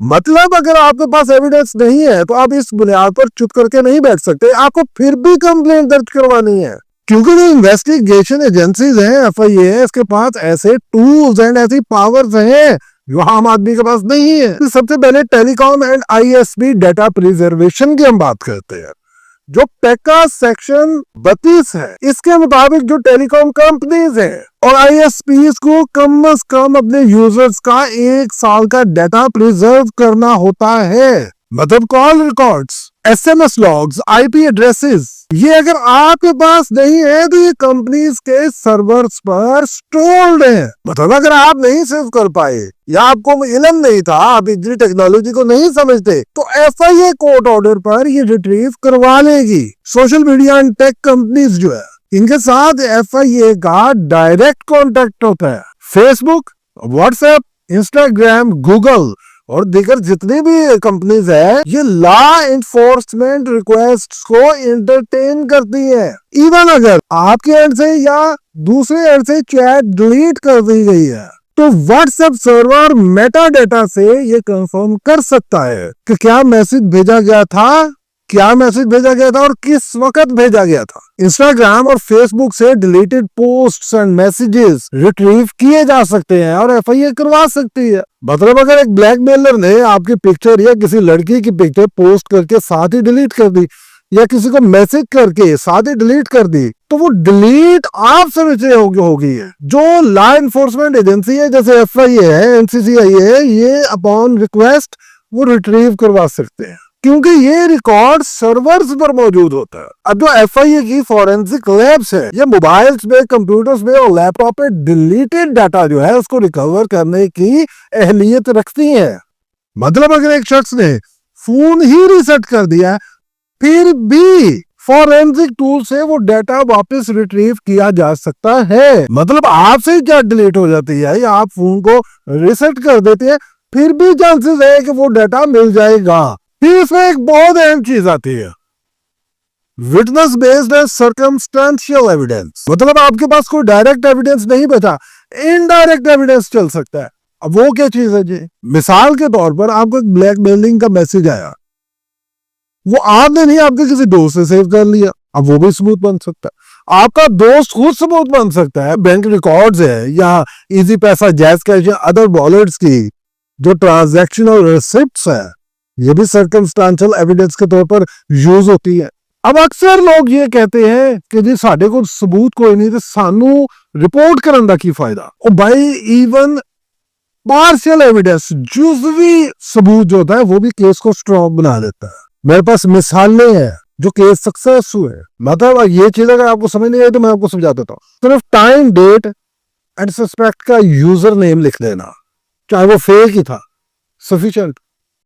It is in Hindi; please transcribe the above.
मतलब अगर आपके पास एविडेंस नहीं है तो आप इस बुनियाद पर चुप करके नहीं बैठ सकते, आपको फिर भी कंप्लेंट दर्ज करवानी है। क्योंकि जो इन्वेस्टिगेशन एजेंसीज हैं, एफआईए, इसके पास ऐसे टूल्स एंड ऐसी पावर्स हैं जो आम आदमी के पास नहीं है। तो सबसे पहले telecom and ISP data preservation की हम बात करते हैं। जो पेका सेक्शन 32 है, इसके मुताबिक जो टेलीकॉम कंपनीज है और आईएसपीज को कम से कम अपने यूजर्स का 1 साल का डाटा प्रिजर्व करना होता है। मतलब call records, SMS logs, IP addresses, ये अगर आपके पास नहीं है तो ये कंपनीज के सर्वर्स पर स्टोर्ड है। मतलब अगर आप नहीं सेव कर पाए या आपको इल्म नहीं था, आप इतनी टेक्नोलॉजी को नहीं समझते, तो एफआईए कोर्ट ऑर्डर पर ये रिट्रीव करवा लेगी। Social media and tech companies जो है, इनके साथ एफआईए का डायरेक्ट कॉन्टेक्ट होता है। फेसबुक, व्हाट्सएप, इंस्टाग्राम, गूगल और दीगर जितनी भी कंपनीज है, ये लॉ इन्फोर्समेंट रिक्वेस्ट को एंटरटेन करती है। इवन अगर आपके एंड से या दूसरे एंड से चैट डिलीट कर दी गई है, तो व्हाट्सएप सर्वर मेटा डेटा से ये कंफर्म कर सकता है कि क्या मैसेज भेजा गया था, और किस वक्त भेजा गया था। इंस्टाग्राम और फेसबुक से deleted posts and messages retrieve किए जा सकते हैं और एफआईए करवा सकती है। मतलब अगर एक ब्लैकमेलर ने आपकी पिक्चर या किसी लड़की की पिक्चर पोस्ट करके साथ ही डिलीट कर दी या किसी को मैसेज करके साथ ही डिलीट कर दी, तो वो डिलीट आपसे नीचे होगी है। जो लॉ इन्फोर्समेंट एजेंसी है, जैसे एफआईए है, एनसीसीआई है, ये अपॉन रिक्वेस्ट वो रिट्रीव करवा सकते हैं, क्योंकि ये रिकॉर्ड सर्वर्स पर मौजूद होता है। अब जो एफआईए की फॉरेंसिक लैब्स है, ये मोबाइल्स में, कंप्यूटर्स में और लैपटॉप पे डिलीटेड डाटा जो है उसको रिकवर करने की अहलियत रखती है। मतलब अगर एक शख्स ने फोन ही रीसेट कर दिया, फिर भी फॉरेंसिक टूल से वो डाटा वापस रिट्रीव किया जा सकता है। मतलब आपसे ही क्या डिलीट हो जाती है या आप फोन को रीसेट कर देते हैं, फिर भी चांसेस है कि वो डाटा मिल जाएगा। फिर इसमें एक बहुत अहम चीज आती है, witness based and circumstantial evidence. मतलब आपके पास कोई डायरेक्ट एविडेंस नहीं बचा, इनडायरेक्ट एविडेंस चल सकता है। अब वो क्या चीज है जी? मिसाल के तौर पर आपको एक ब्लैकमेलिंग का मैसेज आया, वो आपने नहीं, आपके किसी दोस्त से सेव कर लिया, अब वो भी सबूत बन सकता है। आपका दोस्त खुद सबूत बन सकता है। बैंक रिकॉर्ड्स है या इजी पैसा, जैज कैश या अदर वॉलेट्स की जो ट्रांजैक्शन और रिसिप्ट्स है, ये भी सर्कमस्टेंशियल एविडेंस के तौर पर यूज होती है। अब अक्सर लोग ये कहते हैं कि जी साडे को सबूत कोई नहीं, तो सानू रिपोर्ट करने का की फायदा। और भाई इवन पार्शियल एविडेंस, जुज़वी सबूत जो होता है, वो भी केस को स्ट्रॉन्ग बना देता है। मेरे पास मिसालें हैं जो केस सक्सेस हुए। मतलब ये चीज अगर आपको समझ नहीं आई तो मैं आपको समझा देता हूँ। सिर्फ टाइम, डेट एंड सस्पेक्ट का यूजर नेम लिख देना, चाहे वो फेक ही था, सफिशिएंट।